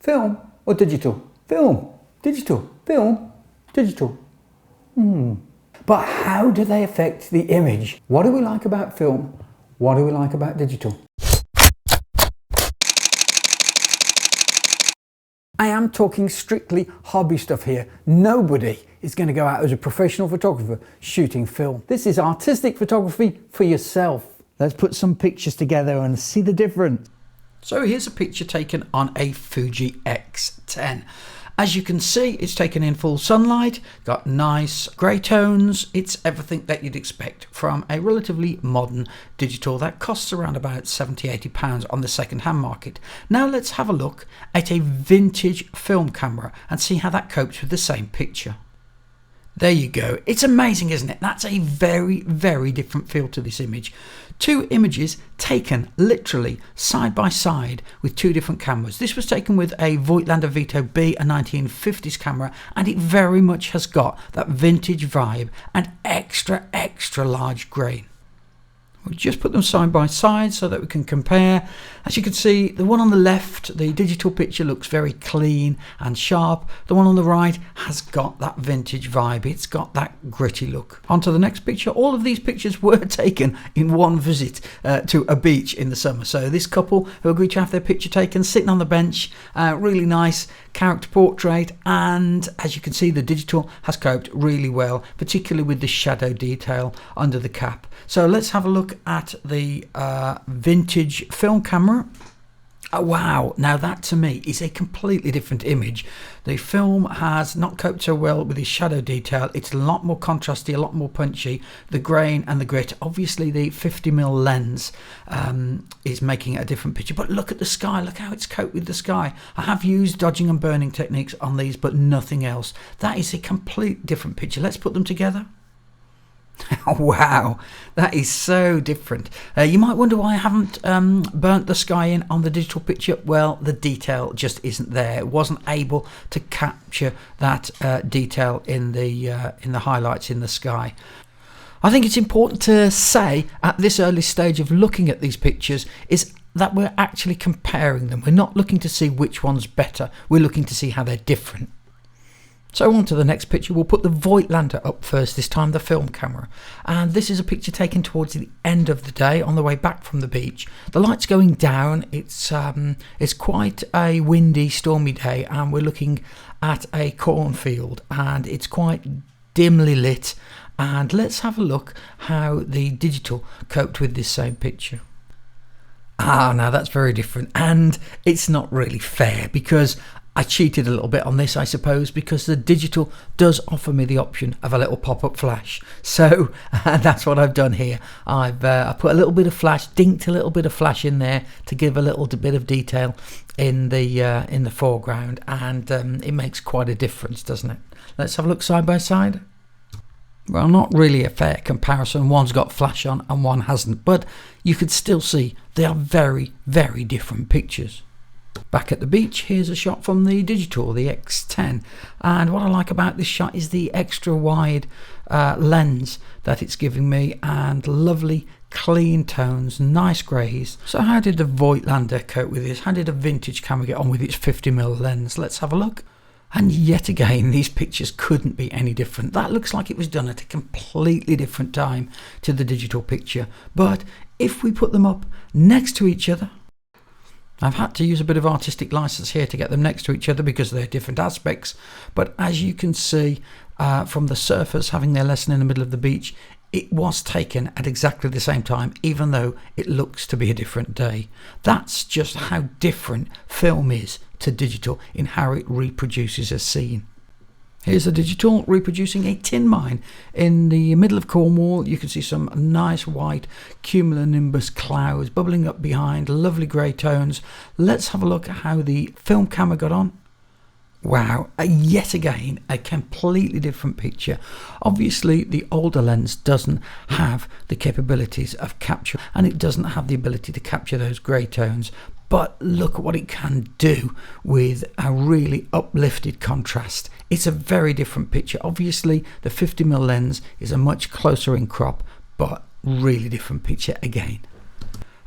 film or digital? Film, digital, film, digital. But how do they affect the image? What do we like about film? What do we like about digital? I am talking strictly hobby stuff here. Nobody is going to go out as a professional photographer shooting film. This is artistic photography for yourself. Let's put some pictures together and see the difference. So here's a picture taken on a Fuji X10. As you can see, it's taken in full sunlight, got nice grey tones. It's everything that you'd expect from a relatively modern digital that costs around about £70–80 on the second-hand market. Now let's have a look at a vintage film camera and see how that copes with the same picture. There you go. It's amazing, isn't it? That's a very, very different feel to this image. Two images taken literally side by side with two different cameras. This was taken with a Voigtlander Vito B, a 1950s camera, and it very much has got that vintage vibe and extra, extra large grain. We'll just put them side by side so that we can compare. As you can see, the one on the left, the digital picture, looks very clean and sharp. The one on the right has got that vintage vibe. It's got that gritty look. On to the next picture. All of these pictures were taken in one visit to a beach in the summer. So this couple who agreed to have their picture taken sitting on the bench, really nice character portrait, and as you can see, the digital has coped really well, particularly with the shadow detail under the cap. So let's have a look at the vintage film camera. Oh, wow, now that to me is a completely different image. The film has not coped so well with the shadow detail. It's a lot more contrasty, a lot more punchy. The grain and the grit, obviously the 50mm lens is making a different picture. But look at the sky, look how it's coped with the sky. I have used dodging and burning techniques on these, but nothing else. That is a complete different picture. Let's put them together. Wow, that is so different. You might wonder why I haven't burnt the sky in on the digital picture. Well, the detail just isn't there. It wasn't able to capture that detail in the highlights in the sky. I think it's important to say at this early stage of looking at these pictures is that we're actually comparing them. We're not looking to see which one's better. We're looking to see how they're different. So on to the next picture. We'll put the Voigtlander up first, this time the film camera. And this is a picture taken towards the end of the day on the way back from the beach. The light's going down. It's quite a windy, stormy day, and we're looking at a cornfield and it's quite dimly lit. And let's have a look how the digital coped with this same picture. Now that's very different, and it's not really fair because I cheated a little bit on this, I suppose, because the digital does offer me the option of a little pop-up flash. So that's what I've done here. I put a little bit of flash, dinked a little bit of flash in there to give a little bit of detail in the foreground, and it makes quite a difference, doesn't it? Let's have a look side by side. Well, not really a fair comparison. One's got flash on and one hasn't, but you could still see they are very, very different pictures. Back at the beach, here's a shot from the digital, the X10, and what I like about this shot is the extra wide lens that it's giving me, and lovely clean tones, nice greys. So how did the Voigtlander cope with this? How did a vintage camera get on with its 50mm lens? Let's have a look. And yet again, these pictures couldn't be any different. That looks like it was done at a completely different time to the digital picture, but if we put them up next to each other, I've had to use a bit of artistic license here to get them next to each other because they're different aspects. But as you can see from the surfers having their lesson in the middle of the beach, it was taken at exactly the same time, even though it looks to be a different day. That's just how different film is to digital in how it reproduces a scene. Here's the digital reproducing a tin mine in the middle of Cornwall. You can see some nice white cumulonimbus clouds bubbling up behind, lovely grey tones. Let's have a look at how the film camera got on. Wow, yet again, a completely different picture. Obviously, the older lens doesn't have the capabilities of capture, and it doesn't have the ability to capture those grey tones. But look at what it can do with a really uplifted contrast. It's a very different picture. Obviously, the 50mm lens is a much closer in crop, but really different picture again.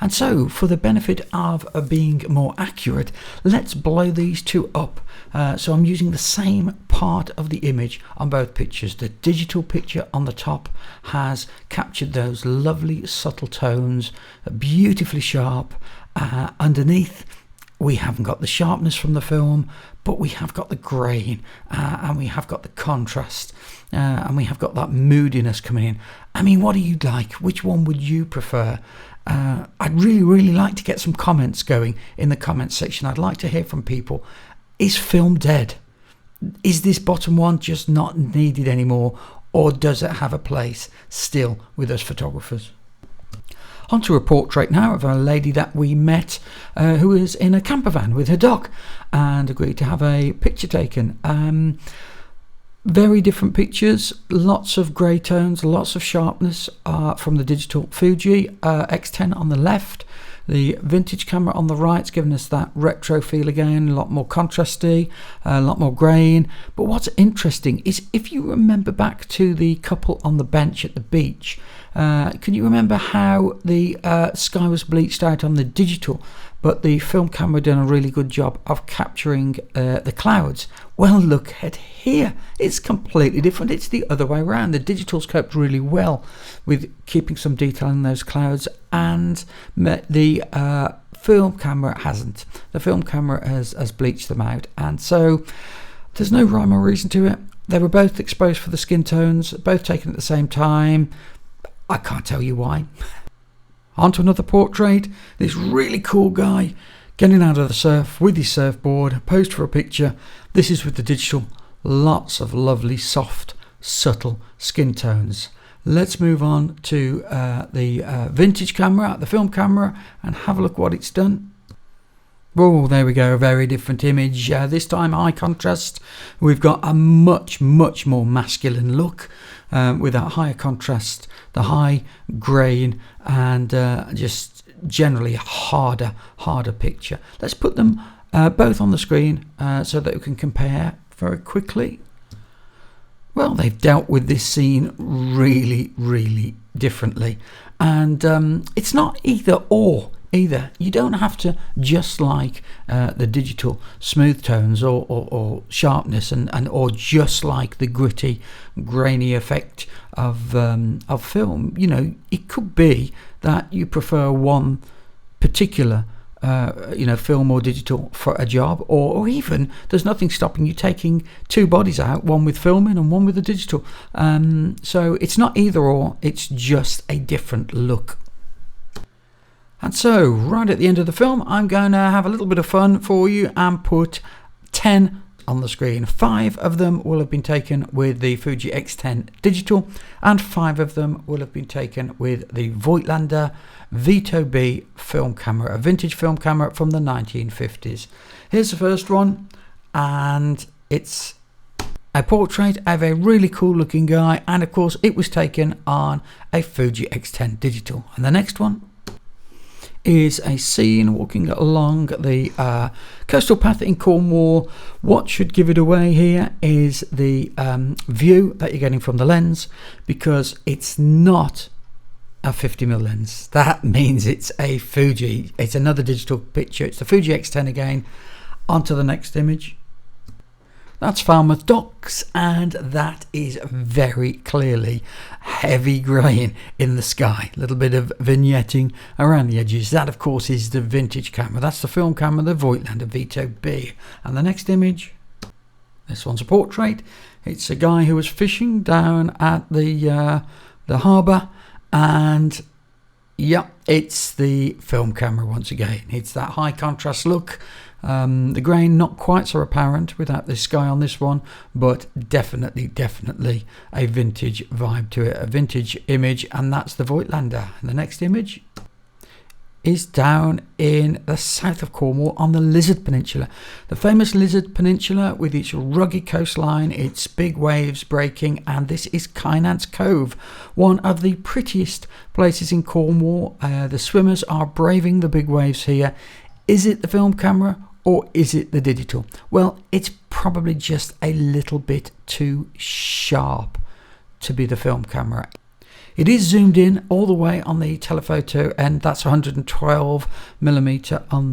And so, for the benefit of being more accurate, let's blow these two up. So I'm using the same part of the image on both pictures. The digital picture on the top has captured those lovely subtle tones, beautifully sharp. Underneath, we haven't got the sharpness from the film, but we have got the grain, and we have got the contrast, and we have got that moodiness coming in. I mean, what do you like? Which one would you prefer? I'd really like to get some comments going in the comments section. I'd like to hear from people. Is film dead? Is this bottom one just not needed anymore, or does it have a place still with us photographers? Onto a portrait now of a lady that we met who was in a camper van with her dog and agreed to have a picture taken. Very different pictures, lots of grey tones, lots of sharpness from the digital Fuji X10 on the left. The vintage camera on the right's giving us that retro feel again, a lot more contrasty, a lot more grain. But what's interesting is if you remember back to the couple on the bench at the beach, can you remember how the sky was bleached out on the digital, but the film camera done a really good job of capturing the clouds? Well, look at here. It's completely different. It's the other way around. The digital's coped really well with keeping some detail in those clouds, and the film camera hasn't. The film camera has bleached them out, and so there's no rhyme or reason to it. They were both exposed for the skin tones, both taken at the same time. I can't tell you why. On to another portrait. This really cool guy getting out of the surf with his surfboard, posed for a picture. This is with the digital. Lots of lovely, soft, subtle skin tones. Let's move on to the vintage camera, the film camera, and have a look what it's done. Oh, there we go, a very different image. This time high contrast. We've got a much more masculine look with that higher contrast, the high grain, and just generally a harder picture. Let's put them both on the screen so that we can compare very quickly. Well, they've dealt with this scene really differently, and it's not either or either. You don't have to just like the digital smooth tones or sharpness and or just like the gritty grainy effect of film. You know, it could be that you prefer one particular film or digital for a job, or even there's nothing stopping you taking two bodies out, one with filming and one with the digital. So it's not either or, it's just a different look. And so, right at the end of the film, I'm going to have a little bit of fun for you and put 10 on the screen. 5 of them will have been taken with the Fuji X10 digital, and 5 of them will have been taken with the Voigtlander Vito B film camera, a vintage film camera from the 1950s. Here's the first one, and it's a portrait of a really cool looking guy, and of course it was taken on a Fuji X10 digital. And the next one is a scene walking along the coastal path in Cornwall. What should give it away here is the view that you're getting from the lens, because it's not a 50mm lens. That means it's a Fuji. It's another digital picture. It's the Fuji X10 again. On to the next image. That's Falmouth Docks, and that is very clearly heavy grain in the sky. A little bit of vignetting around the edges. That, of course, is the vintage camera. That's the film camera, the Voigtlander Vito B. And the next image, this one's a portrait. It's a guy who was fishing down at the harbour, and yeah, it's the film camera once again. It's that high contrast look. The grain not quite so apparent without the sky on this one, but definitely a vintage vibe to it, a vintage image, and that's the Voigtlander. And the next image is down in the south of Cornwall on the Lizard Peninsula, the famous Lizard Peninsula with its rugged coastline, its big waves breaking, and this is Kynance Cove, one of the prettiest places in Cornwall. The swimmers are braving the big waves here. Is it the film camera or is it the digital? Well, it's probably just a little bit too sharp to be the film camera. It is zoomed in all the way on the telephoto, and that's 112mm on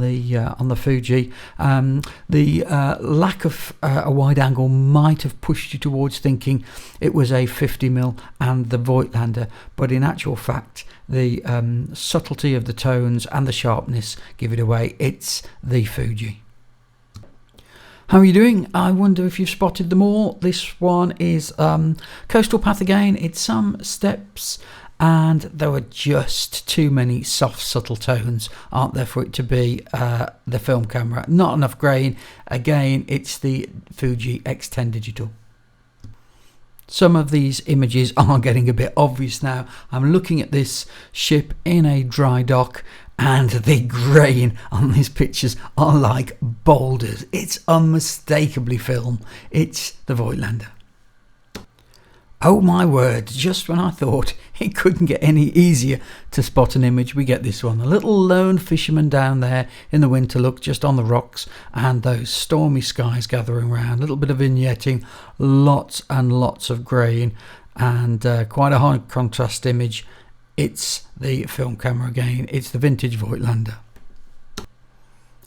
the Fuji. The lack of a wide angle might have pushed you towards thinking it was a 50mm and the Voigtlander, but in actual fact the subtlety of the tones and the sharpness give it away. It's the Fuji. How are you doing? I wonder if you've spotted them all. This one is Coastal Path again. It's some steps, and there were just too many soft, subtle tones, aren't there, for it to be the film camera. Not enough grain. Again, it's the Fuji X10 digital. Some of these images are getting a bit obvious now. I'm looking at this ship in a dry dock, and the grain on these pictures are like boulders. It's unmistakably film. It's the Voigtlander. Oh my word, just when I thought it couldn't get any easier to spot an image, we get this one. A little lone fisherman down there in the winter look, just on the rocks, and those stormy skies gathering around. A little bit of vignetting, lots and lots of grain, and quite a high contrast image. It's the film camera again. It's the vintage Voigtlander.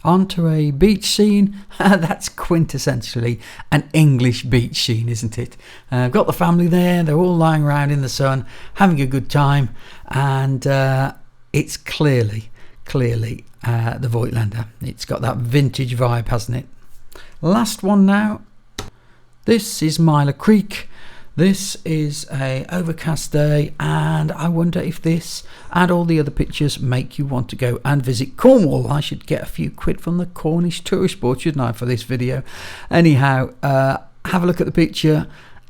Onto a beach scene. That's quintessentially an English beach scene, isn't it? I've got the family there. They're all lying around in the sun, having a good time, and it's clearly the Voigtlander. It's got that vintage vibe, hasn't it? Last one now. This is Myla Creek. This is a overcast day, and I wonder if this and all the other pictures make you want to go and visit Cornwall. I should get a few quid from the Cornish Tourist Board, shouldn't I, for this video? Anyhow, have a look at the picture.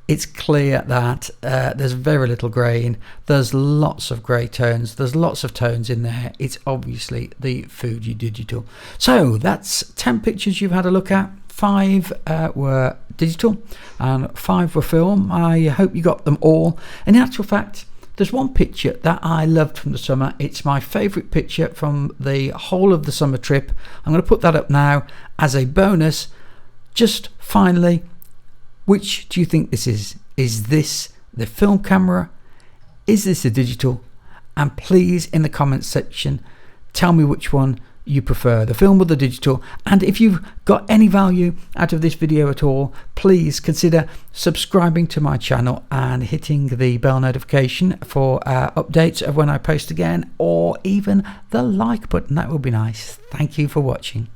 It's clear that there's very little grain. There's lots of grey tones. There's lots of tones in there. It's obviously the Fuji digital. So that's 10 pictures you've had a look at. 5 were digital and 5 were film. I hope you got them all. In actual fact, there's one picture that I loved from the summer. It's my favourite picture from the whole of the summer trip. I'm going to put that up now as a bonus. Just finally, which do you think this is? Is this the film camera? Is this a digital? And please, in the comments section, tell me which one you prefer, the film or the digital. And if you've got any value out of this video at all, please consider subscribing to my channel and hitting the bell notification for updates of when I post again, or even the like button. That would be nice. Thank you for watching.